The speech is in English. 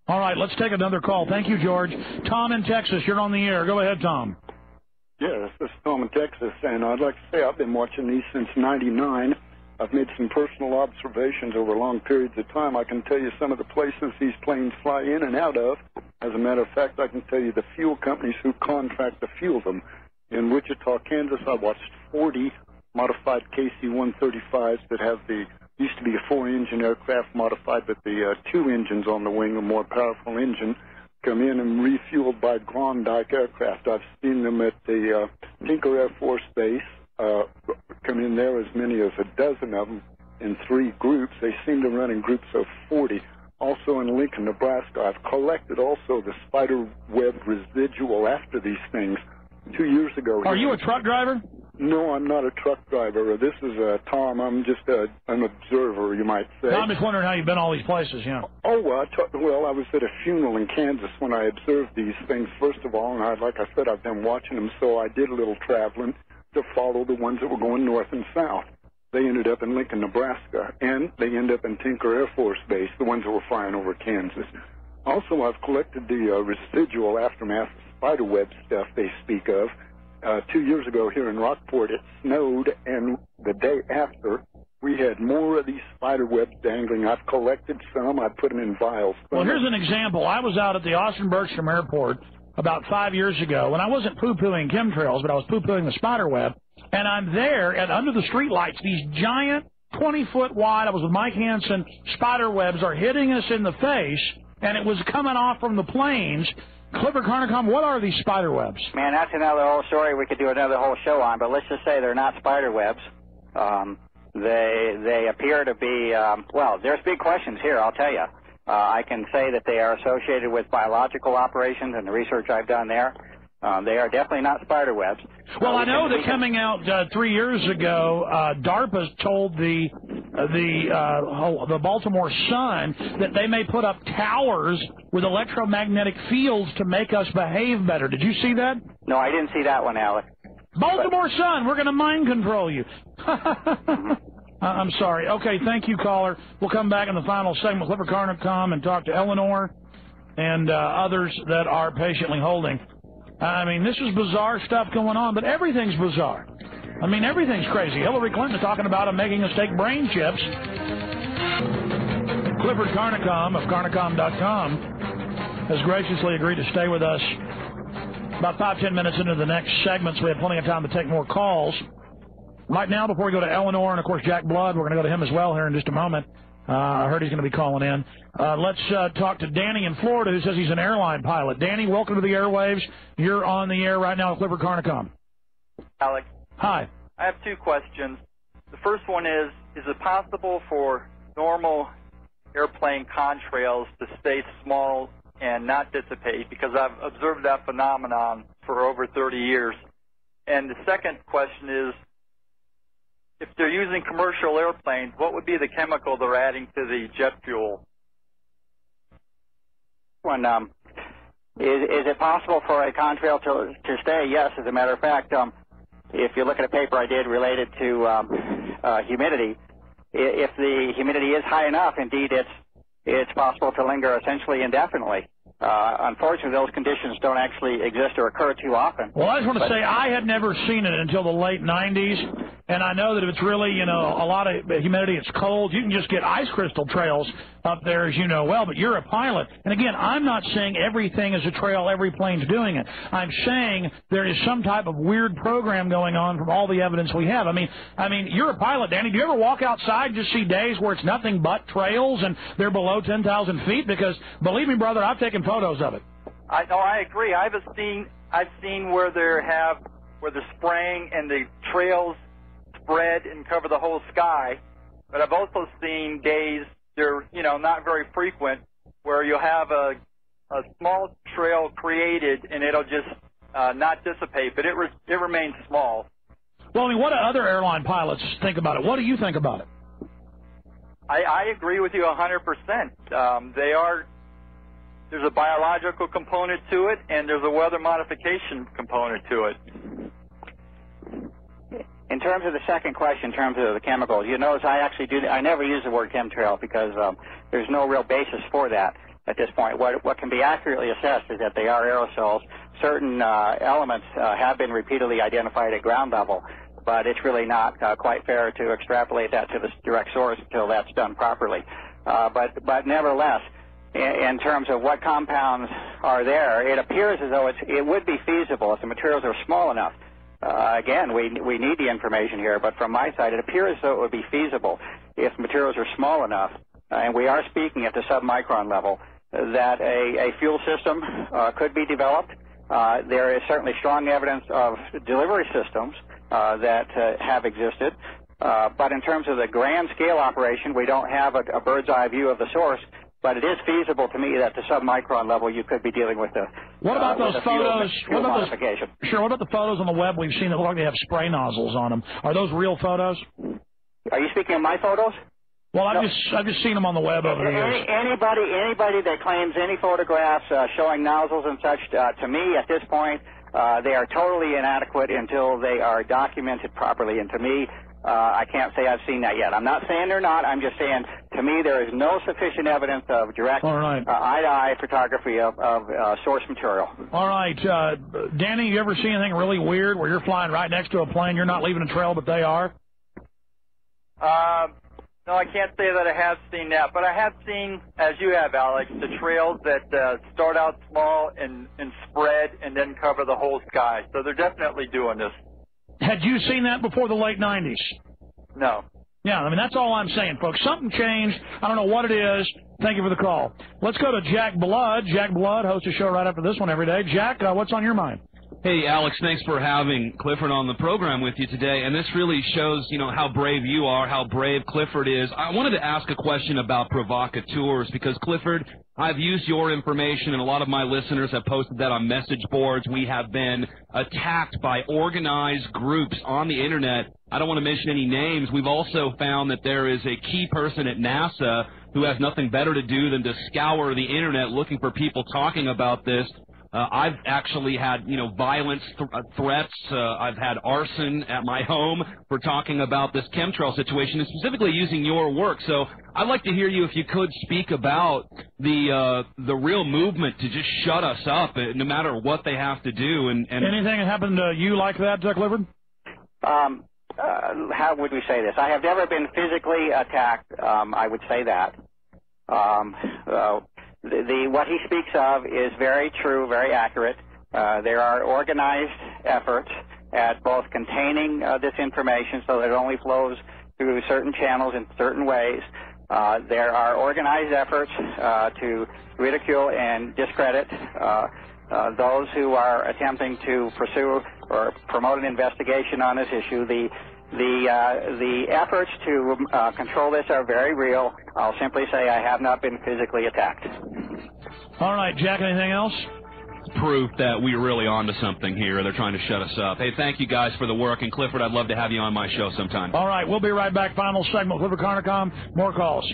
All right, let's take another call. Thank you, George. Tom in Texas, you're on the air. Go ahead, Tom. Yes, this is Tom in Texas, and I'd like to say I've been watching these since '99. I've made some personal observations over long periods of time. I can tell you some of the places these planes fly in and out of. As a matter of fact, I can tell you the fuel companies who contract to fuel them. In Wichita, Kansas, I watched 40 modified KC-135s that have used to be a 4-engine aircraft modified with the 2 engines on the wing, a more powerful engine, come in and refueled by Klondike aircraft. I've seen them at the Tinker Air Force Base, come in there, as many as a dozen of them in 3 groups. They seem to run in groups of 40. Also in Lincoln, Nebraska, I've collected also the spider web residual after these things. 2 years ago. Are you a truck driver? No, I'm not a truck driver. This is Tom. I'm just an observer, you might say. No, I'm just wondering how you've been all these places, yeah. Oh, well, I was at a funeral in Kansas when I observed these things, first of all, and like I said, I've been watching them, so I did a little traveling to follow the ones that were going north and south. They ended up in Lincoln, Nebraska, and they ended up in Tinker Air Force Base, the ones that were flying over Kansas. Also, I've collected the residual aftermath spiderweb stuff they speak of. 2 years ago here in Rockport, it snowed, and the day after, we had more of these spider webs dangling. I've collected some. I put them in vials. Well, here's an example. I was out at the Austin-Bergstrom Airport about 5 years ago, and I wasn't poo-pooing chemtrails, but I was poo-pooing the spider web, and I'm there, and under the streetlights, these giant 20-foot wide, I was with Mike Hansen, spider webs are hitting us in the face, and it was coming off from the planes. Clifford, Carnicom, what are these spider webs? Man, that's another whole story we could do another whole show on, but let's just say they're not spider webs. They appear to be, well, there's big questions here, I'll tell you. I can say that they are associated with biological operations and the research I've done there. They are definitely not spider webs. Well, I know that coming out 3 years ago, DARPA told the Baltimore Sun that they may put up towers with electromagnetic fields to make us behave better. Did you see that? No, I didn't see that one, Alex. Baltimore Sun, we're going to mind control you. I'm sorry. Okay, thank you, caller. We'll come back in the final segment with Clifford Carnicom and talk to Eleanor and others that are patiently holding. I mean, this is bizarre stuff going on, but everything's bizarre. I mean, everything's crazy. Hillary Clinton talking about them making us take brain chips. Clifford Carnicom of Carnicom.com has graciously agreed to stay with us about 5-10 minutes into the next segment, so we have plenty of time to take more calls. Right now, before we go to Eleanor and, of course, Jack Blood, we're going to go to him as well here in just a moment. I heard he's going to be calling in. Let's talk to Danny in Florida, who says he's an airline pilot. Danny, welcome to the airwaves. You're on the air right now with Clifford Carnicom. Alex. Hi. I have 2 questions. The first one is it possible for normal airplane contrails to stay small and not dissipate? Because I've observed that phenomenon for over 30 years. And the second question is, if they're using commercial airplanes, what would be the chemical they're adding to the jet fuel? Is it possible for a contrail to stay? Yes, as a matter of fact. If you look at a paper I did related to humidity, if the humidity is high enough, indeed it's possible to linger essentially indefinitely. Unfortunately, those conditions don't actually exist or occur too often. Well, I just want to say I had never seen it until the late 90s. And I know that if it's really, you know, a lot of humidity, it's cold, you can just get ice crystal trails up there, as you know well, but you're a pilot. And again, I'm not saying everything is a trail, every plane's doing it. I'm saying there is some type of weird program going on from all the evidence we have. I mean, you're a pilot, Danny. Do you ever walk outside and just see days where it's nothing but trails and they're below 10,000 feet? Because, believe me, brother, I've taken photos of it. I agree. I've seen where they're spraying and the trails spread and cover the whole sky, but I've also seen days, they're, you know, not very frequent, where you'll have a small trail created and it'll just not dissipate, but it remains small. Well, I mean, what do other airline pilots think about it? What do you think about it? I agree with you 100%. There's a biological component to it, and there's a weather modification component to it. In terms of the second question, in terms of the chemicals, you notice I never use the word chemtrail because there's no real basis for that. at this point. What can be accurately assessed is that they are aerosols. Certain elements have been repeatedly identified at ground level, but it's really not quite fair to extrapolate that to the direct source until that's done properly. But nevertheless, in terms of what compounds are there, it appears as though it would be feasible if the materials are small enough. Again, we need the information here, but from my side, it appears as though it would be feasible if materials are small enough, and we are speaking at the submicron level, that a fuel system could be developed. There is certainly strong evidence of delivery systems that have existed, but in terms of the grand scale operation, we don't have a bird's eye view of the source. But it is feasible to me that at the submicron level you could be dealing with the What about those photos? Fuel modification. Sure. What about the photos on the web we've seen that look like they have spray nozzles on them? Are those real photos? Are you speaking of my photos? Well, I've just seen them on the web over the years. Anybody that claims any photographs showing nozzles and such, to me at this point, they are totally inadequate until they are documented properly. And to me, I can't say I've seen that yet. I'm not saying they're not. I'm just saying, to me, there is no sufficient evidence of direct eye-to-eye photography of source material. All right. Danny, you ever see anything really weird where you're flying right next to a plane, you're not leaving a trail, but they are? No, I can't say that I have seen that, but I have seen, as you have, Alex, the trails that start out small and spread and then cover the whole sky. So they're definitely doing this. Had you seen that before the late 90s? No. Yeah, I mean, that's all I'm saying, folks. Something changed. I don't know what it is. Thank you for the call. Let's go to Jack Blood. Jack Blood hosts a show right after this one every day. Jack, what's on your mind? Hey, Alex, thanks for having Clifford on the program with you today. And this really shows, how brave you are, how brave Clifford is. I wanted to ask a question about provocateurs because, Clifford, I've used your information, and a lot of my listeners have posted that on message boards. We have been attacked by organized groups on the Internet. I don't want to mention any names. We've also found that there is a key person at NASA who has nothing better to do than to scour the Internet looking for people talking about this. I've actually had, violence threats. I've had arson at my home for talking about this chemtrail situation and specifically using your work. So I'd like to hear you, if you could, speak about the real movement to just shut us up, no matter what they have to do. And anything that happened to you like that, Clifford? How would we say this? I have never been physically attacked. I would say that. What he speaks of is very true, very accurate. There are organized efforts at both containing this information so that it only flows through certain channels in certain ways. There are organized efforts to ridicule and discredit those who are attempting to pursue or promote an investigation on this issue. The efforts to control this are very real. I'll simply say I have not been physically attacked. All right, Jack, anything else? Proof that we're really onto something here. They're trying to shut us up. Hey, thank you guys for the work. And, Clifford, I'd love to have you on my show sometime. All right, we'll be right back. Final segment. Clifford Carnicom. More calls.